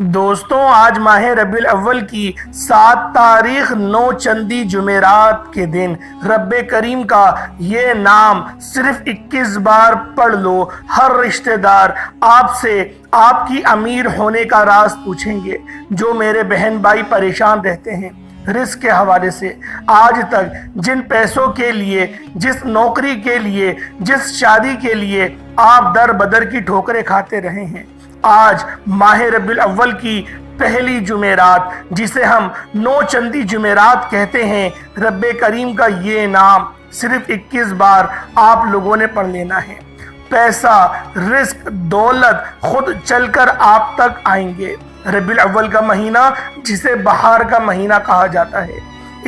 دوستوں، آج ماہ ربیع الاول کی 7 تاریخ 9 چندی جمعرات کے دن رب کریم کا یہ نام صرف 21 بار پڑھ لو۔ ہر رشتہ دار آپ سے آپ کی امیر ہونے کا راز پوچھیں گے۔ جو میرے بہن بھائی پریشان رہتے ہیں رزق کے حوالے سے، آج تک جن پیسوں کے لیے، جس نوکری کے لیے، جس شادی کے لیے آپ در بدر کی ٹھوکریں کھاتے رہے ہیں، آج ماہ ربیع الاول کی پہلی جمعرات جسے ہم 9 چندی جمعرات کہتے ہیں، رب کریم کا یہ نام صرف 21 بار آپ لوگوں نے پڑھ لینا ہے۔ پیسہ، رزق، دولت خود چل کر آپ تک آئیں گے۔ ربیع الاول کا مہینہ جسے بہار کا مہینہ کہا جاتا ہے،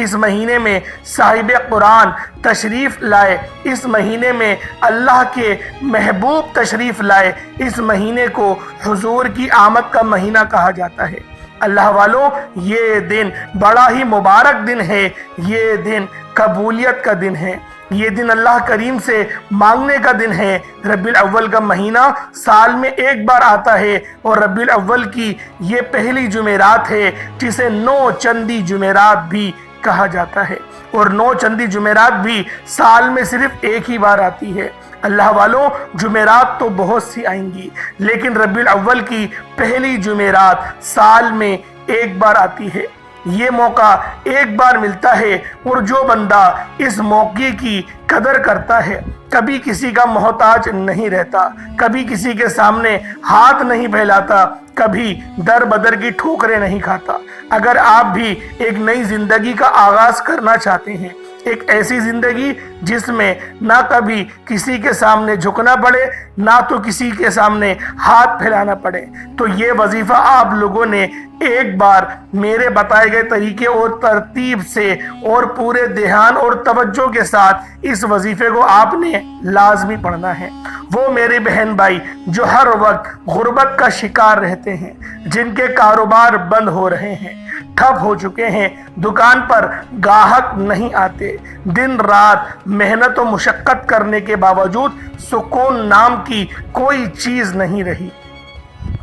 اس مہینے میں صاحب قرآن تشریف لائے، اس مہینے میں اللہ کے محبوب تشریف لائے، اس مہینے کو حضور کی آمد کا مہینہ کہا جاتا ہے۔ اللہ والوں، یہ دن بڑا ہی مبارک دن ہے، یہ دن قبولیت کا دن ہے، یہ دن اللہ کریم سے مانگنے کا دن ہے۔ ربیع الاول کا مہینہ سال میں ایک بار آتا ہے اور ربیع الاول کی یہ پہلی جمعرات ہے جسے 9 چندی جمعرات بھی کہا جاتا ہے، اور 9 چندی جمعرات بھی سال میں صرف ایک ہی بار آتی ہے۔ اللہ والوں، جمعرات تو بہت سی آئیں گی، لیکن ربیع الاول کی پہلی جمعرات سال میں ایک بار آتی ہے۔ یہ موقع ایک بار ملتا ہے، اور جو بندہ اس موقع کی قدر کرتا ہے، کبھی کسی کا محتاج نہیں رہتا، کبھی کسی کے سامنے ہاتھ نہیں پھیلاتا، کبھی در بدر کی ٹھوکریں نہیں کھاتا۔ اگر آپ بھی ایک نئی زندگی کا آغاز کرنا چاہتے ہیں، ایک ایسی زندگی جس میں نہ کبھی کسی کے سامنے جھکنا پڑے، نہ تو کسی کے سامنے ہاتھ پھیلانا پڑے، تو یہ وظیفہ آپ لوگوں نے ایک بار میرے بتائے گئے طریقے اور ترتیب سے اور پورے دھیان اور توجہ کے ساتھ اس وظیفے کو آپ نے لازمی پڑھنا ہے۔ وہ میرے بہن بھائی جو ہر وقت غربت کا شکار رہتے ہیں، جن کے کاروبار بند ہو رہے ہیں، ٹھپ ہو چکے ہیں، دکان پر گاہک نہیں آتے، دن رات محنت و مشقت کرنے کے باوجود سکون نام کی کوئی چیز نہیں رہی،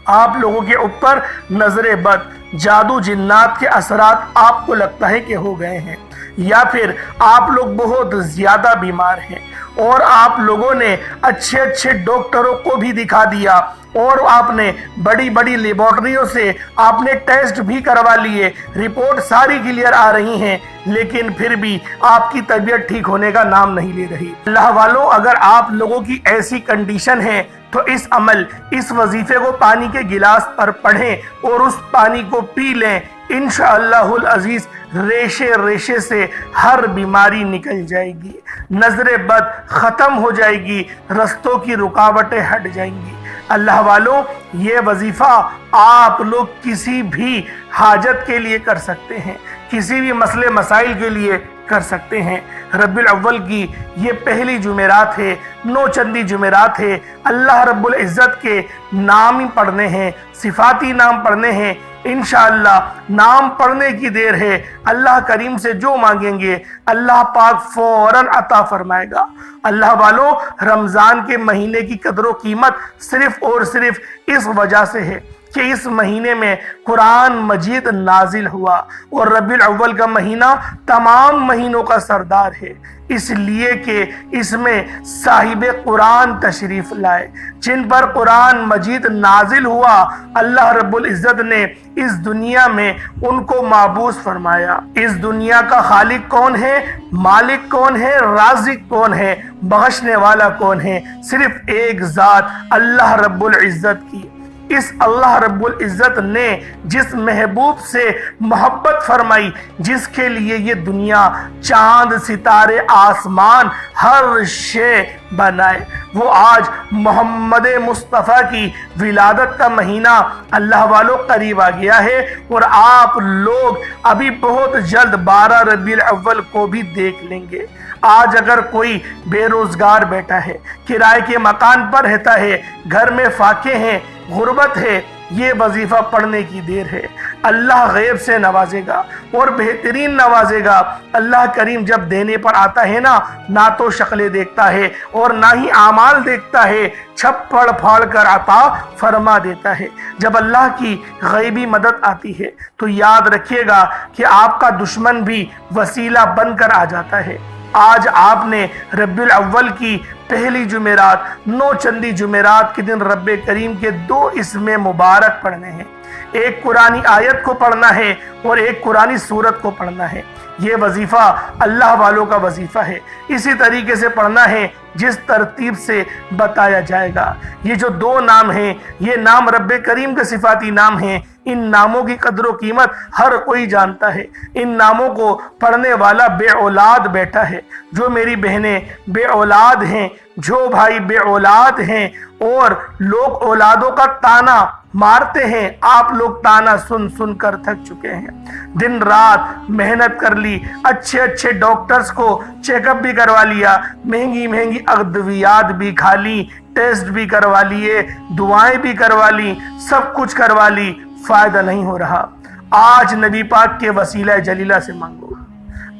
آپ لوگوں کے اوپر نظر بد، جادو جنات کے اثرات آپ کو لگتا ہے کہ ہو گئے ہیں، یا پھر آپ لوگ بہت زیادہ بیمار ہیں اور آپ لوگوں نے اچھے ڈاکٹروں کو بھی دکھا دیا، اور آپ نے بڑی بڑی لیبارٹریوں سے آپ نے ٹیسٹ بھی کروا لیے، رپورٹ ساری کلیئر آ رہی ہیں، لیکن پھر بھی آپ کی طبیعت ٹھیک ہونے کا نام نہیں لے رہی۔ اللہ والوں، اگر آپ لوگوں کی ایسی کنڈیشن ہے تو اس وظیفے کو پانی کے گلاس پر پڑھیں اور اس پانی کو پی لیں، انشاءاللہ العزیز ریشے سے ہر بیماری نکل جائے گی، نظر بد ختم ہو جائے گی، رستوں کی رکاوٹیں ہٹ جائیں گی۔ اللہ والوں، یہ وظیفہ آپ لوگ کسی بھی حاجت کے لیے کر سکتے ہیں، کسی بھی مسئلے مسائل کے لیے کر سکتے ہیں۔ ربیع الاول کی یہ پہلی جمعرات ہے، 9 چندی جمعرات ہے، اللہ رب العزت کے نام ہی پڑھنے ہیں، صفاتی نام پڑھنے ہیں۔ انشاءاللہ نام پڑھنے کی دیر ہے، اللہ کریم سے جو مانگیں گے اللہ پاک فوراً عطا فرمائے گا۔ اللہ والوں، رمضان کے مہینے کی قدر و قیمت صرف اور صرف اس وجہ سے ہے کہ اس مہینے میں قرآن مجید نازل ہوا، اور ربیع الاول کا مہینہ تمام مہینوں کا سردار ہے، اس لیے کہ اس میں صاحب قرآن تشریف لائے، جن پر قرآن مجید نازل ہوا، اللہ رب العزت نے اس دنیا میں ان کو معبوس فرمایا۔ اس دنیا کا خالق کون ہے، مالک کون ہے، رازق کون ہے، بخشنے والا کون ہے؟ صرف ایک ذات اللہ رب العزت کی۔ اس اللہ رب العزت نے جس محبوب سے محبت فرمائی، جس کے لیے یہ دنیا، چاند، ستارے، آسمان، ہر شے بنائے، وہ آج محمد مصطفیٰ کی ولادت کا مہینہ اللہ والوں قریب آ گیا ہے، اور آپ لوگ ابھی بہت جلد 12 ربیع الاول کو بھی دیکھ لیں گے۔ آج اگر کوئی بے روزگار بیٹھا ہے، کرائے کے مکان پر رہتا ہے، گھر میں فاقے ہیں، غربت ہے، یہ وظیفہ پڑھنے کی دیر ہے۔ اللہ غیب سے نوازے گا اور بہترین نوازے گا۔ اللہ کریم جب دینے پر آتا ہے نہ تو شکلیں دیکھتا ہے اور نہ ہی اعمال دیکھتا ہے، چھپڑ پھاڑ کر عطا فرما دیتا ہے۔ جب اللہ کی غیبی مدد آتی ہے تو یاد رکھیے گا کہ آپ کا دشمن بھی وسیلہ بن کر آ جاتا ہے۔ آج آپ نے ربیع الاول کی پہلی جمعرات، 9 چندی جمعرات کے دن رب کریم کے 2 اسم مبارک پڑھنے ہیں۔ ایک قرآنی آیت کو پڑھنا ہے اور ایک قرآنی سورت کو پڑھنا ہے۔ یہ وظیفہ اللہ والوں کا وظیفہ ہے، اسی طریقے سے پڑھنا ہے جس ترتیب سے بتایا جائے گا۔ یہ جو 2 نام ہیں، یہ نام رب کریم کے صفاتی نام ہیں۔ ان ناموں کی قدر و قیمت ہر کوئی جانتا ہے۔ ان ناموں کو پڑھنے والا بے اولاد بیٹا ہے۔ جو میری بہنیں بے اولاد ہیں، جو بھائی بے اولاد ہیں اور لوگ اولادوں کا تانا مارتے ہیں، آپ لوگ تانا سن سن کر تھک چکے ہیں۔ دن رات محنت کر لی، اچھے ڈاکٹرز کو چیک اپ بھی کروا لیا، مہنگی ادویات بھی کھا لی، ٹیسٹ بھی کروا لیے، دعائیں بھی کروا لی، سب کچھ کروا لی، فائدہ نہیں ہو رہا۔ آج نبی پاک کے وسیلہ جلیلہ سے مانگو۔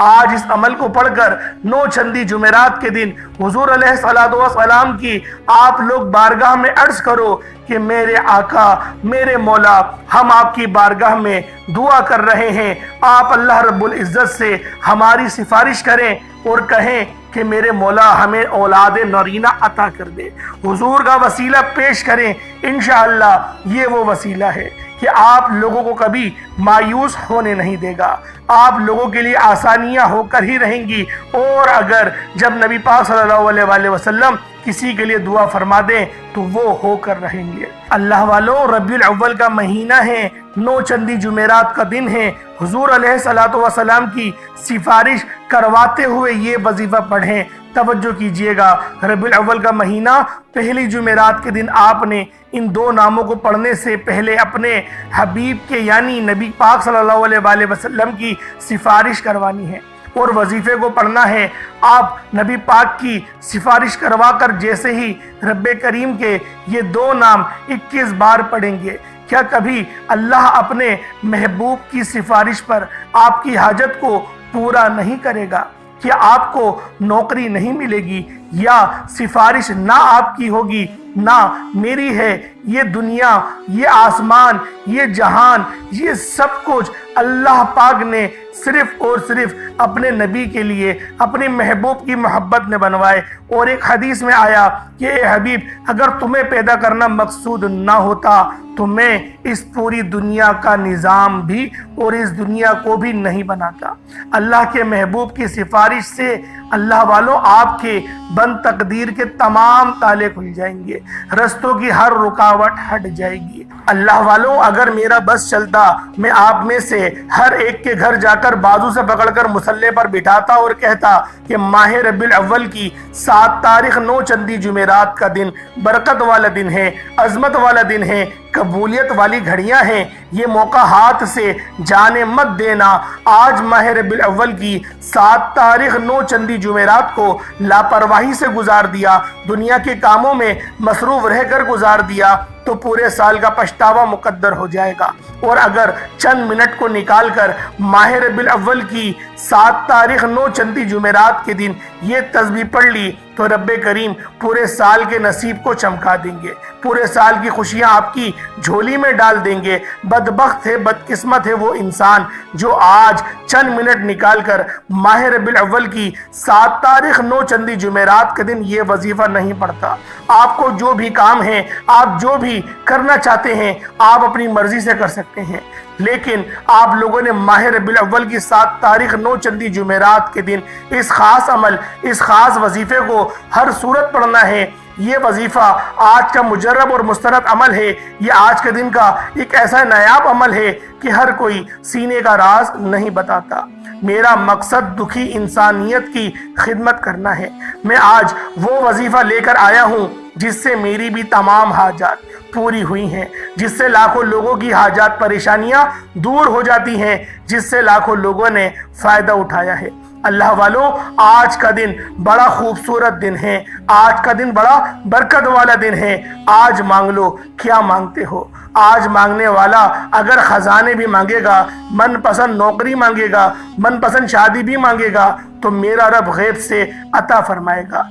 آج اس عمل کو پڑھ کر 9 چندی جمعرات کے دن حضور علیہ السلام کی آپ لوگ بارگاہ میں عرض کرو کہ میرے آقا، میرے مولا، ہم آپ کی بارگاہ میں دعا کر رہے ہیں۔ آپ اللہ رب العزت سے ہماری سفارش کریں اور کہیں کہ میرے مولا ہمیں اولاد نرینہ عطا کر دے۔ حضور کا وسیلہ پیش کریں، انشاءاللہ یہ وہ وسیلہ ہے کہ آپ لوگوں کو کبھی مایوس ہونے نہیں دے گا۔ آپ لوگوں کے لیے آسانیاں ہو کر ہی رہیں گی، اور اگر جب نبی پاک صلی اللہ علیہ وآلہ وسلم کسی کے لیے دعا فرما دیں تو وہ ہو کر رہیں گے۔ اللہ والوں، ربیع الاول کا مہینہ ہے، 9 چندی جمعرات کا دن ہے۔ حضور علیہ السلام کی سفارش کرواتے ہوئے یہ وظیفہ پڑھیں۔ توجہ کیجئے گا، ربیع الاول کا مہینہ پہلی جمعرات کے دن آپ نے ان 2 ناموں کو پڑھنے سے پہلے اپنے حبیب کے یعنی نبی پاک صلی اللہ علیہ وآلہ وسلم کی سفارش کروانی ہے اور وظیفے کو پڑھنا ہے۔ آپ نبی پاک کی سفارش کروا کر جیسے ہی رب کریم کے یہ 2 نام 21 بار پڑھیں گے، کیا کبھی اللہ اپنے محبوب کی سفارش پر آپ کی حاجت کو پورا نہیں کرے گا؟ کیا آپ کو نوکری نہیں ملے گی یا سفارش نہ آپ کی ہوگی نہ میری ہے؟ یہ دنیا، یہ آسمان، یہ جہان، یہ سب کچھ اللہ پاک نے صرف اور صرف اپنے نبی کے لیے، اپنے محبوب کی محبت میں بنوائے۔ اور ایک حدیث میں آیا کہ اے حبیب، اگر تمہیں پیدا کرنا مقصود نہ ہوتا تو میں اس پوری دنیا کا نظام بھی اور اس دنیا کو بھی نہیں بناتا۔ اللہ کے محبوب کی سفارش سے اللہ والوں آپ کے بند تقدیر کے تمام تالے کھل جائیں گے، رستوں کی ہر رکاوٹ ہٹ جائے گی۔ اللہ والوں، اگر میرا بس چلتا، میں آپ میں سے ہر ایک کے گھر جا کر بازو سے پکڑ کر مصلے پر بٹھاتا اور کہتا کہ ماہ ربیع الاول کی 7 تاریخ 9 چندی جمعرات کا دن برکت والا دن ہے، عظمت والا دن ہے، قبولیت والی گھڑیاں ہیں، یہ موقع ہاتھ سے جانے مت دینا۔ آج ماہ ربیع الاول کی 7 تاریخ 9 چندی جمعرات کو لاپرواہی سے گزار دیا، دنیا کے کاموں میں مصروف رہ کر گزار دیا تو پورے سال کا پچھتاوا مقدر ہو جائے گا۔ اور اگر چند منٹ کو نکال کر ماہ ربیع الاول کی 7 تاریخ 9 چندی جمعرات کے دن یہ تسبیح پڑھ لی تو رب کریم پورے سال کے نصیب کو چمکا دیں گے، پورے سال کی خوشیاں آپ کی جھولی میں ڈال دیں گے۔ بدبخت ہے، بدقسمت ہے وہ انسان جو آج چند منٹ نکال کر ماہ ربیع الاول کی 7 تاریخ 9 چندی جمعرات کے دن یہ وظیفہ نہیں پڑھتا۔ آپ کو جو بھی کام ہے، آپ جو بھی کرنا چاہتے ہیں، آپ اپنی مرضی سے کر سکتے ہیں، لیکن آپ لوگوں نے ماہ ربیع الاول کی 7 تاریخ 9 چندی جمعرات کے دن اس خاص عمل، اس خاص وظیفے کو ہر صورت پڑھنا ہے۔ یہ وظیفہ آج کا مجرب اور مستند عمل ہے، یہ آج کے دن کا ایک ایسا نایاب عمل ہے کہ ہر کوئی سینے کا راز نہیں بتاتا۔ میرا مقصد دکھی انسانیت کی خدمت کرنا ہے۔ میں آج وہ وظیفہ لے کر آیا ہوں جس سے میری بھی تمام حاجات پوری ہوئی ہیں، جس سے لاکھوں لوگوں کی حاجات پریشانیاں دور ہو جاتی ہیں، جس سے لاکھوں لوگوں نے فائدہ اٹھایا ہے۔ اللہ والوں، آج کا دن بڑا خوبصورت دن ہے، آج کا دن بڑا برکت والا دن ہے۔ آج مانگ لو، کیا مانگتے ہو؟ آج مانگنے والا اگر خزانے بھی مانگے گا، من پسند نوکری مانگے گا، من پسند شادی بھی مانگے گا، تو میرا رب غیب سے عطا فرمائے گا۔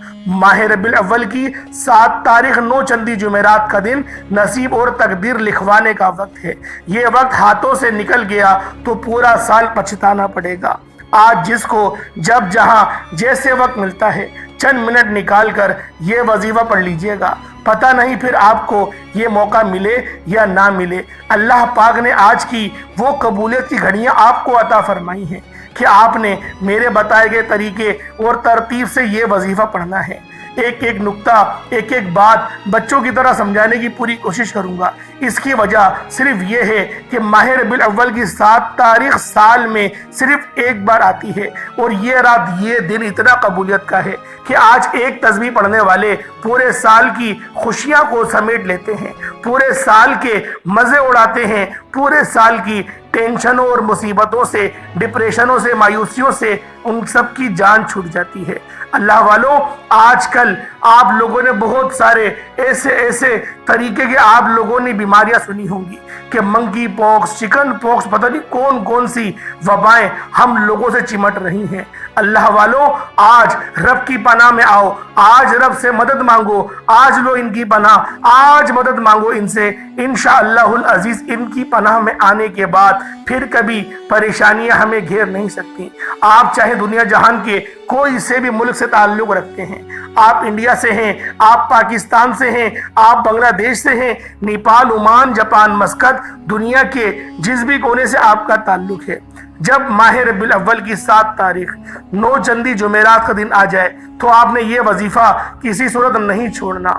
ماہ ربیع الاول کی 7 تاریخ 9 چندی جمعرات کا دن نصیب اور تقدیر لکھوانے کا وقت ہے۔ یہ وقت ہاتھوں سے نکل گیا تو پورا سال پچھتانا پڑے گا۔ آج جس کو جب جہاں جیسے وقت ملتا ہے، چند منٹ نکال کر یہ وظیفہ پڑھ لیجئے گا، پتہ نہیں پھر آپ کو یہ موقع ملے یا نہ ملے۔ اللہ پاک نے آج کی وہ قبولیت کی گھڑیاں آپ کو عطا فرمائی ہیں کہ آپ نے میرے بتائے گئے طریقے اور ترتیب سے یہ وظیفہ پڑھنا ہے۔ ایک ایک نکتہ، ایک ایک بات بچوں کی طرح سمجھانے کی پوری کوشش کروں گا۔ اس کی وجہ صرف یہ ہے کہ ماہ ربیع الاول کی 7 تاریخ سال میں صرف ایک بار آتی ہے، اور یہ رات، یہ دن اتنا قبولیت کا ہے کہ آج ایک تسبیح پڑھنے والے پورے سال کی خوشیاں کو سمیٹ لیتے ہیں، پورے سال کے مزے اڑاتے ہیں، پورے سال کی ٹینشنوں اور مصیبتوں سے، ڈپریشنوں سے، مایوسیوں سے ان سب کی جان چھوٹ جاتی ہے۔ اللہ والوں، آج کل آپ لوگوں نے بہت سارے ایسے طریقے کے آپ لوگوں نے بیماریاں سنی ہوں گی کہ منکی پوکس، چکن پوکس، پتہ نہیں کون سی وبائیں ہم لوگوں سے چمٹ رہی ہیں۔ اللہ والوں، آج رب کی پناہ میں آؤ، آج رب سے مدد مانگو، آج لو ان کی پناہ، آج مدد مانگو ان سے۔ انشاءاللہ العزیز ان کی پناہ میں آنے کے بعد پھر کبھی پریشانیاں ہمیں گھیر نہیں سکتی۔ آپ چاہے دنیا جہان کے کوئی سے بھی ملک سے تعلق رکھتے ہیں، آپ انڈیا سے ہیں، آپ پاکستان سے ہیں، آپ بنگلہ دیش سے ہیں، نیپال، عمان، جاپان، مسقط، دنیا کے جس بھی کونے سے آپ کا تعلق ہے، جب ماہ ربیع الاول کی 7 تاریخ 9 چندی جمعرات کا دن آ جائے تو آپ نے یہ وظیفہ کسی صورت نہیں چھوڑنا۔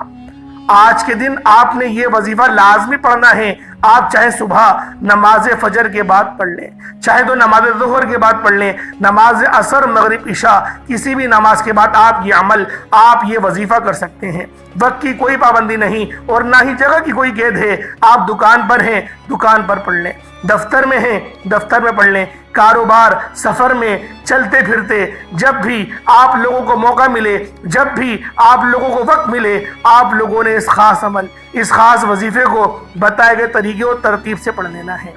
آج کے دن آپ نے یہ وظیفہ لازمی پڑھنا ہے۔ آپ چاہے صبح نماز فجر کے بعد پڑھ لیں، چاہے تو نماز ظہر کے بعد پڑھ لیں، نماز عصر، مغرب، عشاء، کسی بھی نماز کے بعد آپ یہ عمل، آپ یہ وظیفہ کر سکتے ہیں۔ وقت کی کوئی پابندی نہیں اور نہ ہی جگہ کی کوئی قید ہے۔ آپ دکان پر ہیں، دکان پر پڑھ لیں، دفتر میں ہیں، دفتر میں پڑھ لیں، کاروبار، سفر میں، چلتے پھرتے، جب بھی آپ لوگوں کو موقع ملے، جب بھی آپ لوگوں کو وقت ملے، آپ لوگوں نے اس خاص عمل، اس خاص وظیفے کو بتائے گئے طریقے اور ترتیب سے پڑھ لینا ہے۔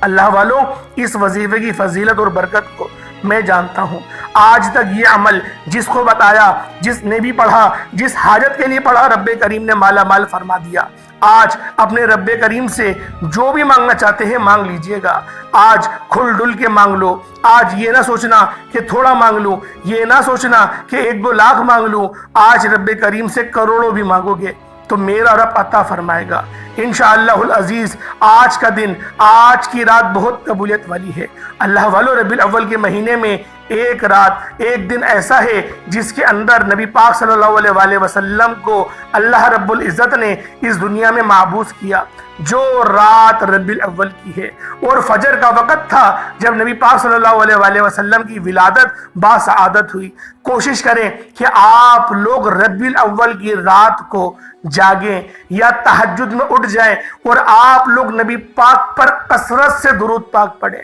اللہ والوں، اس وظیفے کی فضیلت اور برکت کو میں جانتا ہوں۔ آج تک یہ عمل جس کو بتایا، جس نے بھی پڑھا، جس حاجت کے لیے پڑھا، رب کریم نے مالا مال فرما دیا۔ آج اپنے رب کریم سے جو بھی مانگنا چاہتے ہیں مانگ لیجئے گا۔ آج کھل ڈل کے مانگ لو۔ آج یہ نہ سوچنا کہ تھوڑا مانگ لوں، یہ نہ سوچنا کہ 1-2 لاکھ مانگ لوں۔ آج رب کریم سے کروڑوں بھی مانگو گے تو میرا رب عطا فرمائے گا انشاءاللہ العزیز۔ آج کا دن، آج کی رات بہت قبولیت والی ہے۔ اللہ والو، ربیع الاول کے مہینے میں ایک رات، ایک دن ایسا ہے جس کے اندر نبی پاک صلی اللہ علیہ وآلہ وسلم کو اللہ رب العزت نے اس دنیا میں معبوس کیا، جو رات ربیع الاول کی ہے، اور فجر کا وقت تھا جب نبی پاک صلی اللہ علیہ وآلہ وسلم کی ولادت باسعادت ہوئی۔ کوشش کریں کہ آپ لوگ ربیع الاول کی رات کو جاگیں یا تہجد میں اٹھ جائیں اور آپ لوگ نبی پاک پر کثرت سے درود پاک پڑھیں۔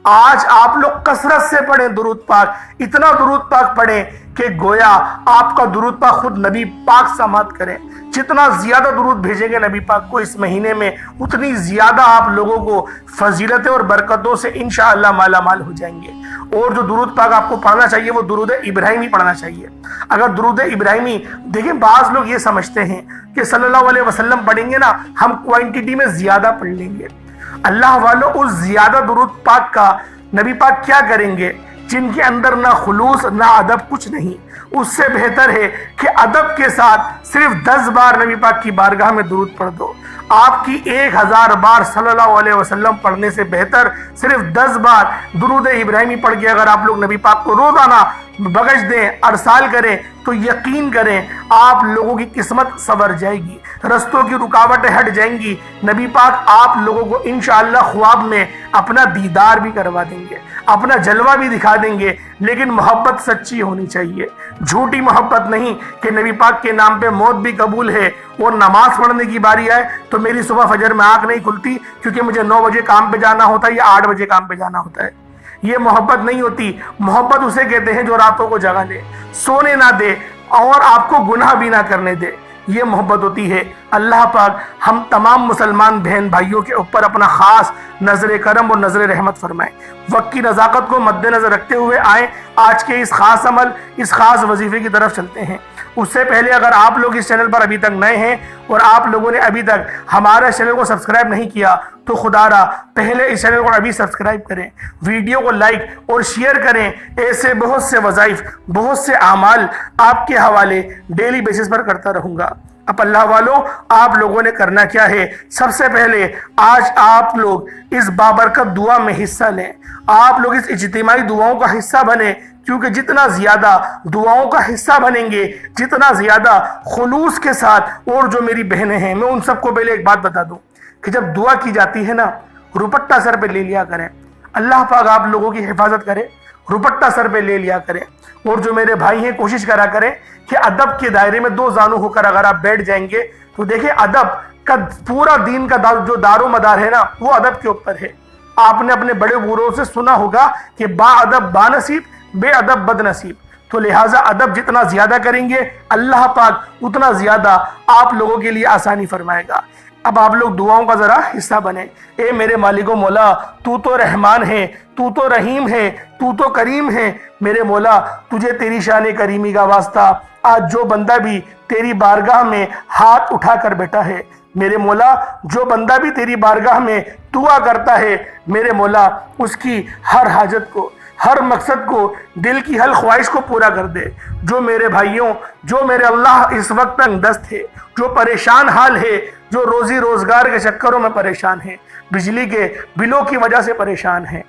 آج آپ لوگ کثرت سے پڑھیں درود پاک، اتنا درود پاک پڑھیں کہ گویا آپ کا درود پاک خود نبی پاک سماعت کریں۔ جتنا زیادہ درود بھیجیں گے نبی پاک کو اس مہینے میں، اتنی زیادہ آپ لوگوں کو فضیلتیں اور برکتوں سے انشاءاللہ مالا مال ہو جائیں گے۔ اور جو درود پاک آپ کو پڑھنا چاہیے وہ درود ابراہیمی پڑھنا چاہیے۔ اگر درود ابراہیمی، دیکھیں بعض لوگ یہ سمجھتے ہیں کہ صلی اللہ علیہ وسلم پڑھیں گے نا ہم کوانٹیٹی میں زیادہ پڑھ لیں گے۔ اللہ والوں، اس زیادہ درود پاک کا نبی پاک کیا کریں گے جن کے اندر نہ خلوص نہ ادب کچھ نہیں؟ اس سے بہتر ہے کہ ادب کے ساتھ صرف 10 بار نبی پاک کی بارگاہ میں درود پڑھ دو۔ آپ کی 1000 بار صلی اللہ علیہ وسلم پڑھنے سے بہتر صرف 10 بار درود ابراہیمی پڑھ کے اگر آپ لوگ نبی پاک کو روزانہ بخش دیں، ارسال کریں، تو یقین کریں آپ لوگوں کی قسمت سنور جائے گی، رستوں کی رکاوٹیں ہٹ جائیں گی۔ نبی پاک آپ لوگوں کو انشاءاللہ خواب میں اپنا دیدار بھی کروا دیں گے، اپنا جلوہ بھی دکھا دیں گے، لیکن محبت سچی ہونی چاہیے، جھوٹی محبت نہیں کہ نبی پاک کے نام پہ موت بھی قبول ہے اور نماز پڑھنے کی باری آئے تو میری صبح فجر میں آنکھ نہیں کھلتی کیونکہ مجھے 9 بجے کام پہ جانا ہوتا ہے یا 8 بجے کام پہ جانا ہوتا ہے۔ یہ محبت نہیں ہوتی. محبت اسے کہتے ہیں جو راتوں کو جگا لے, سونے نہ دے اور آپ کو گناہ بھی نہ کرنے دے. یہ محبت ہوتی ہے. اللہ پاک ہم تمام مسلمان بہن بھائیوں کے اوپر اپنا خاص نظر کرم اور نظر رحمت فرمائے. وقت کی نزاکت کو مد نظر رکھتے ہوئے آئیں آج کے اس خاص عمل, اس خاص وظیفے کی طرف چلتے ہیں. اس سے پہلے اگر آپ لوگ اس چینل پر ابھی تک نئے ہیں اور آپ لوگوں نے ابھی تک ہمارا چینل کو سبسکرائب نہیں کیا تو خدا را پہلے اس چینل کو ابھی سبسکرائب کریں, ویڈیو کو لائک اور شیئر کریں. ایسے بہت سے وظائف, بہت سے اعمال آپ کے حوالے ڈیلی بیسس پر کرتا رہوں گا. اب اللہ والوں, آپ لوگوں نے کرنا کیا ہے؟ سب سے پہلے آج آپ لوگ اس بابرکت دعا میں حصہ لیں. آپ لوگ اس اجتماعی دعاؤں کا حصہ بنیں, کیونکہ جتنا زیادہ دعاؤں کا حصہ بنیں گے, جتنا زیادہ خلوص کے ساتھ. اور جو میری بہنیں ہیں, میں ان سب کو پہلے ایک بات بتا دوں کہ جب دعا کی جاتی ہے نا, روپٹہ سر پہ لے لیا کریں. اللہ پاک آپ لوگوں کی حفاظت کرے, روپٹہ سر پہ لے لیا کریں. اور جو میرے بھائی ہیں, کوشش کرا کریں کہ ادب کے دائرے میں دو زانو ہو کر اگر آپ بیٹھ جائیں گے تو دیکھیں ادب کا پورا دین کا جو دار و مدار ہے نا, وہ ادب کے اوپر ہے. آپ نے اپنے بڑے بوڑھوں سے سنا ہوگا کہ با ادب با نصیب, بے ادب بد نصیب. تو لہٰذا ادب جتنا زیادہ کریں گے اللہ پاک اتنا زیادہ آپ لوگوں کے لیے آسانی فرمائے گا. اب آپ لوگ دعاؤں کا ذرا حصہ بنیں. اے میرے مالک و مولا, تو تو رحمان ہے, تو تو رحیم ہے, تو تو کریم ہے. میرے مولا تجھے تیری شان کریمی کا واسطہ, آج جو بندہ بھی تیری بارگاہ میں ہاتھ اٹھا کر بیٹھا ہے, میرے مولا جو بندہ بھی تیری بارگاہ میں دعا کرتا ہے, میرے مولا اس کی ہر حاجت کو, ہر مقصد کو, دل کی ہر خواہش کو پورا کر دے. جو میرے بھائیوں, جو میرے اللہ اس وقت تنگ دست ہے, جو پریشان حال ہے, جو روزی روزگار کے چکروں میں پریشان ہیں, بجلی کے بلوں کی وجہ سے پریشان ہیں,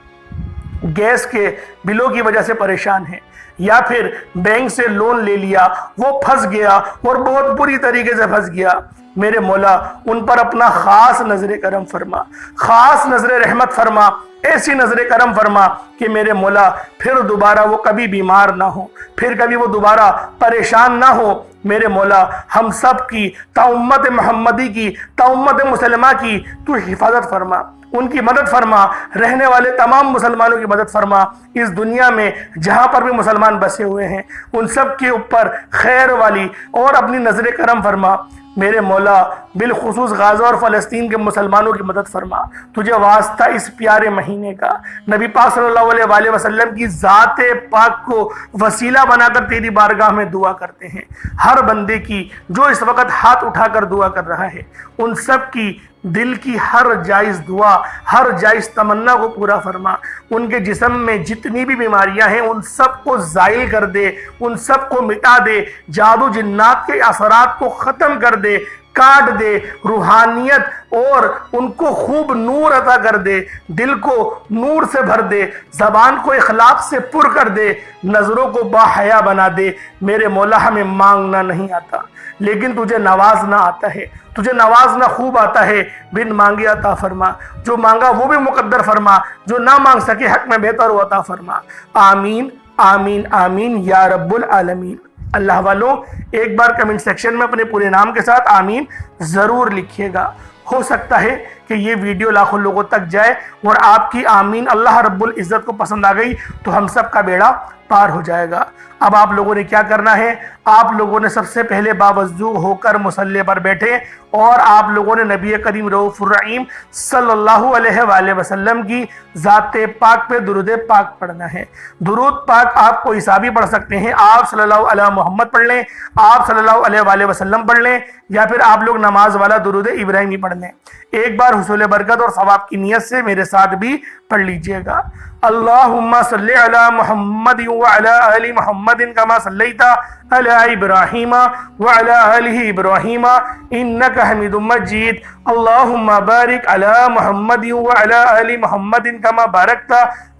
گیس کے بلوں کی وجہ سے پریشان ہیں, یا پھر بینک سے لون لے لیا, وہ پھنس گیا اور بہت بری طریقے سے پھنس گیا, میرے مولا ان پر اپنا خاص نظر کرم فرما, خاص نظر رحمت فرما, ایسی نظر کرم فرما کہ میرے مولا پھر دوبارہ وہ کبھی بیمار نہ ہو, پھر کبھی وہ دوبارہ پریشان نہ ہو. میرے مولا ہم سب کی, تا امت محمدی کی, تا امت مسلمہ کی تو حفاظت فرما, ان کی مدد فرما, رہنے والے تمام مسلمانوں کی مدد فرما. اس دنیا میں جہاں پر بھی مسلمان بسے ہوئے ہیں ان سب کے اوپر خیر والی اور اپنی نظر کرم فرما. میرے مولا بالخصوص غزہ اور فلسطین کے مسلمانوں کی مدد فرما. تجھے واسطہ اس پیارے مہینے کا, نبی پاک صلی اللہ علیہ وآلہ وسلم کی ذات پاک کو وسیلہ بنا کر تیری بارگاہ میں دعا کرتے ہیں. ہر بندے کی جو اس وقت ہاتھ اٹھا کر دعا کر رہا ہے, ان سب کی دل کی ہر جائز دعا, ہر جائز تمنا کو پورا فرما. ان کے جسم میں جتنی بھی بیماریاں ہیں ان سب کو زائل کر دے, ان سب کو مٹا دے, جادو جنات کے اثرات کو ختم کر دے, کاٹ دے, روحانیت اور ان کو خوب نور عطا کر دے, دل کو نور سے بھر دے, زبان کو اخلاق سے پر کر دے, نظروں کو باحیا بنا دے. میرے مولا ہمیں مانگنا نہیں آتا لیکن تجھے نوازنا آتا ہے, تجھے نوازنا خوب آتا ہے. بن مانگے عطا فرما, جو مانگا وہ بھی مقدر فرما, جو نہ مانگ سکے حق میں بہتر ہو عطا فرما. آمین آمین آمین یا رب العالمین. اللہ والوں ایک بار کمنٹ سیکشن میں اپنے پورے نام کے ساتھ آمین ضرور لکھیے گا. ہو سکتا ہے کہ یہ ویڈیو لاکھوں لوگوں تک جائے اور آپ کی آمین اللہ رب العزت کو پسند آ گئی تو ہم سب کا بیڑا پار ہو جائے گا. اب آپ لوگوں نے کیا کرنا ہے, آپ لوگوں نے سب سے پہلے باوضو ہو کر مصلی پر بیٹھے اور آپ لوگوں نے نبی کریم رؤوف الرحیم صلی اللہ علیہ وآلہ وسلم کی ذات پاک پہ درود پاک پڑھنا ہے. درود پاک آپ کو حسابی پڑھ سکتے ہیں, آپ صلی اللہ علیہ محمد پڑھ لیں, آپ صلی اللہ علیہ وآلہ وسلم پڑھ لیں, یا پھر آپ لوگ نماز والا درود ابراہیمی پڑھ لیں. ایک بار حصول برکت اور ثواب کی نیت سے میرے ساتھ بھی پڑھ لیجئے گا. اللہم صلی علی محمد وعلی آل محمد کما صلیت علی ابراہیم وعلی آل ابراہیم انک حمید مجید. اللہم بارک علی محمد وعلی آل محمد کما بارکت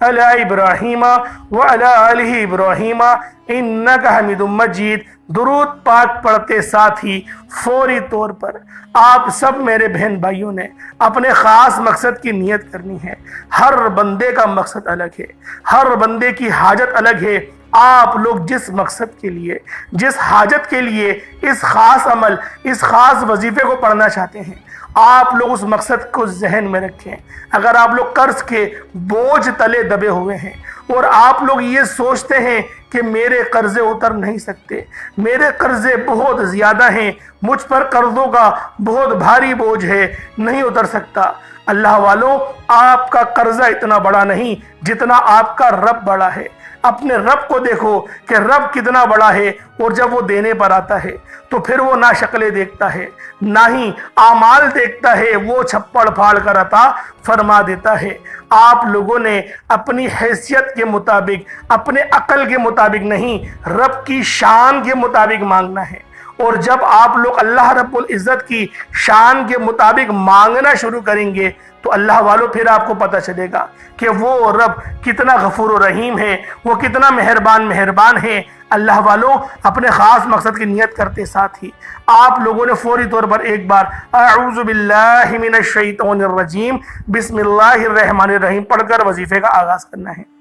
علی ابراہیم وعلی آل ابراہیم انک حمید مجید. درود پاک پڑھتے ساتھ ہی فوری طور پر آپ سب میرے بہن بھائیوں نے اپنے خاص مقصد کی نیت کرنی ہے. ہر بندے کا مقصد الگ ہے, ہر بندے کی حاجت الگ ہے. آپ لوگ جس مقصد کے لیے, جس حاجت کے لیے اس خاص عمل, اس خاص وظیفے کو پڑھنا چاہتے ہیں, آپ لوگ اس مقصد کو ذہن میں رکھیں۔ اگر آپ لوگ قرض کے بوجھ تلے دبے ہوئے ہیں اور آپ لوگ یہ سوچتے ہیں کہ میرے قرضے اتر نہیں سکتے، میرے قرضے بہت زیادہ ہیں، مجھ پر قرضوں کا بہت بھاری بوجھ ہے، نہیں اتر سکتا، اللہ والوں آپ کا قرضہ اتنا بڑا نہیں جتنا آپ کا رب بڑا ہے۔ اپنے رب کو دیکھو کہ رب کتنا بڑا ہے، اور جب وہ دینے پر آتا ہے تو پھر وہ نہ شکلیں دیکھتا ہے نہ ہی اعمال دیکھتا ہے، وہ چھپڑ پھاڑ کر عطا فرما دیتا ہے۔ آپ لوگوں نے اپنی حیثیت کے مطابق، اپنے عقل کے مطابق نہیں، رب کی شان کے مطابق مانگنا ہے۔ اور جب آپ لوگ اللہ رب العزت کی شان کے مطابق مانگنا شروع کریں گے تو اللہ والوں پھر آپ کو پتہ چلے گا کہ وہ رب کتنا غفور و رحیم ہے، وہ کتنا مہربان ہے۔ اللہ والوں اپنے خاص مقصد کی نیت کرتے ساتھ ہی آپ لوگوں نے فوری طور پر ایک بار اعوذ باللہ من الشیطان الرجیم بسم اللہ الرحمن الرحیم پڑھ کر وظیفے کا آغاز کرنا ہے۔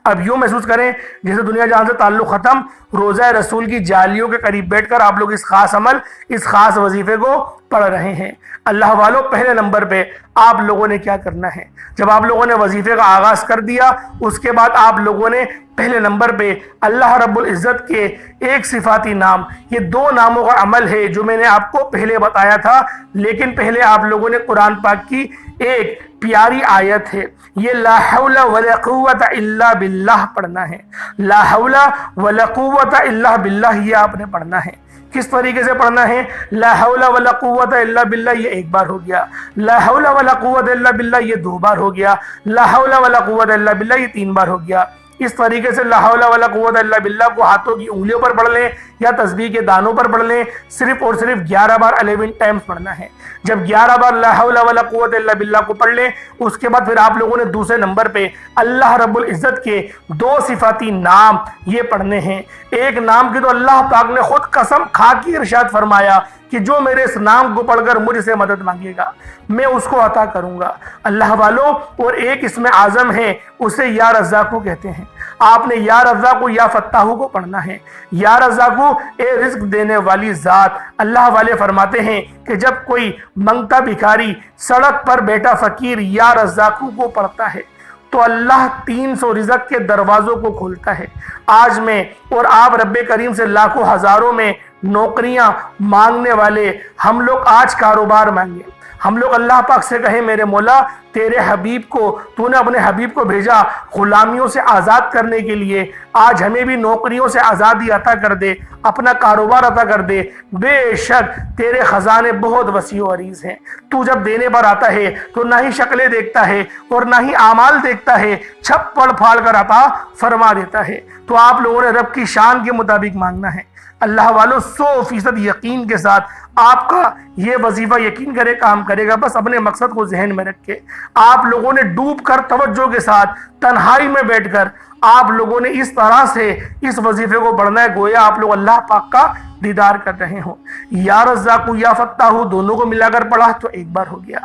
اب یوں محسوس کریں جیسے دنیا جہاں سے تعلق ختم، روزہ رسول کی جالیوں کے قریب بیٹھ کر آپ لوگ اس خاص عمل، اس خاص وظیفے کو پڑھ رہے ہیں۔ اللہ والوں پہلے نمبر پہ آپ لوگوں نے کیا کرنا ہے؟ جب آپ لوگوں نے وظیفے کا آغاز کر دیا، اس کے بعد آپ لوگوں نے پہلے نمبر پہ اللہ رب العزت کے ایک صفاتی نام، یہ دو ناموں کا عمل ہے جو میں نے آپ کو پہلے بتایا تھا، لیکن پہلے آپ لوگوں نے قرآن پاک کی ایک پیاری آیت ہے، یہ لا حول ولا قوت الا باللہ پڑھنا ہے۔ لا حول ولا قوت الا باللہ یہ آپ نے پڑھنا ہے۔ کس طریقے سے پڑھنا ہے؟ لا حول ولا قوت الا باللہ یہ ایک بار ہو گیا، لا حول ولا قوت الا باللہ یہ دو بار ہو گیا، لا حول ولا قوت الا باللہ یہ تین بار ہو گیا۔ اس طریقے سے لا حول ولا قوت الا باللہ کو ہاتھوں کی انگلیوں پر پڑھ لیں یا تسبیح کے دانوں پر پڑھ لیں، صرف اور صرف 11 بار 11 ٹائمز پڑھنا ہے۔ جب 11 بار لا حول ولا قوت الا باللہ کو پڑھ لیں، اس کے بعد پھر آپ لوگوں نے دوسرے نمبر پہ اللہ رب العزت کے دو صفاتی نام یہ پڑھنے ہیں۔ ایک نام کی تو اللہ پاک نے خود قسم کھا کے ارشاد فرمایا کہ جو میرے اس نام کو پڑھ کر مجھ سے مدد مانگے گا میں اس کو عطا کروں گا، اللہ والوں۔ اور ایک اسم اعظم ہے، اسے یا رزاقو کہتے ہیں۔ آپ نے یا رزاقو یا فتاحو کو پڑھنا ہے۔ یا رزاقو اے رزق دینے والی ذات، اللہ والے فرماتے ہیں کہ جب کوئی منگتا بھکاری سڑک پر بیٹھا فقیر یا رزاقو کو پڑھتا ہے تو اللہ 300 رزق کے دروازوں کو کھولتا ہے۔ آج میں اور آپ رب کریم سے لاکھوں ہزاروں میں نوکریاں مانگنے والے ہم لوگ آج کاروبار مانگیں، ہم لوگ اللہ پاک سے کہیں میرے مولا تیرے حبیب کو، تو نے اپنے حبیب کو بھیجا غلامیوں سے آزاد کرنے کے لیے، آج ہمیں بھی نوکریوں سے آزادی عطا کر دے، اپنا کاروبار عطا کر دے۔ بے شک تیرے خزانے بہت وسیع و عریض ہیں، تو جب دینے پر آتا ہے تو نہ ہی شکلیں دیکھتا ہے اور نہ ہی اعمال دیکھتا ہے، چھپڑ پھاڑ کر عطا فرما دیتا ہے۔ تو آپ لوگوں نے رب کی شان کے مطابق مانگنا ہے۔ اللہ والوں 100% یقین کے ساتھ آپ کا یہ وظیفہ یقین کرے کام کرے گا۔ بس اپنے مقصد کو ذہن میں رکھ کے آپ لوگوں نے ڈوب کر توجہ کے ساتھ تنہائی میں بیٹھ کر آپ لوگوں نے اس طرح سے اس وظیفے کو پڑھنا ہے گویا آپ لوگ اللہ پاک کا دیدار کر رہے ہوں۔ یا رزاقو یا فتاحو دونوں کو ملا کر پڑھا تو ایک بار ہو گیا،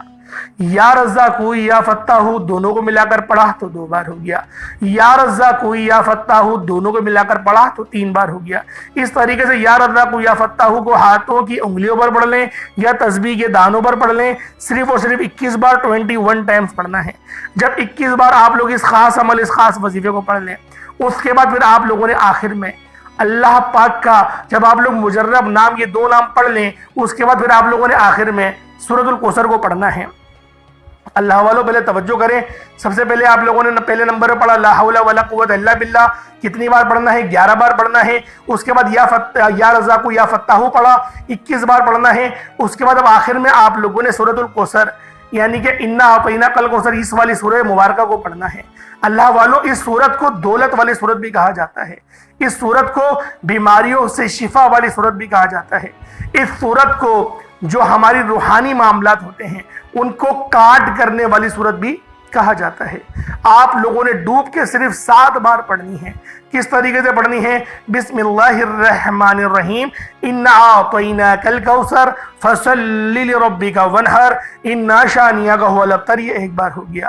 یا رزاقو یا فتاحو دونوں کو ملا کر پڑھا تو دو بار ہو گیا، یا رزاقو یا فتاحو دونوں کو ملا کر پڑھا تو تین بار ہو گیا۔ اس طریقے سے یا رزاقو یا فتاحو کو ہاتھوں کی انگلیوں پر پڑھ لیں یا تسبیح کے دانوں پر پڑھ لیں، صرف اور صرف 21 بار 21 ٹائمز پڑھنا ہے۔ جب 21 بار آپ لوگ اس خاص عمل، اس خاص وظیفے کو پڑھ لیں، اس کے بعد پھر آپ لوگوں نے آخر میں اللہ پاک کا جب آپ لوگ مجرب نام، یہ دو نام پڑھ لیں، اس کے بعد پھر آپ لوگوں نے آخر میں سورۃ الکوثر کو پڑھنا ہے۔ اللہ والوں پہلے توجہ کریں، سب سے پہلے آپ لوگوں نے پہلے نمبر پر پڑھا لا حول ولا قوت الا باللہ، کتنی بار پڑھنا ہے؟ 11 بار پڑھنا ہے۔ اس کے بعد یا رزاقو یا فتاحو پڑھا، 21 بار پڑھنا ہے۔ اس کے بعد اب آخر میں آپ لوگوں نے سورۃ الکوثر یعنی کہ انا اعطیناک الکوثر اس والی سورہ مبارکہ کو پڑھنا ہے۔ اللہ والوں اس سورت کو دولت والی سورت بھی کہا جاتا ہے، اس سورت کو بیماریوں سے شفا والی سورت بھی کہا جاتا ہے، اس سورت کو جو ہماری روحانی معاملات ہوتے ہیں ان کو کاٹ کرنے والی سورت بھی کہا جاتا ہے۔ آپ لوگوں نے ڈوب کے صرف 7 بار پڑھنی ہے۔ کس طریقے سے پڑھنی ہے؟ بسم اللہ الرحمن الرحیم انا اعطیناک الکوثر فصل لربک وانحر انا شانئک هو الابتر، یہ ایک بار ہو گیا۔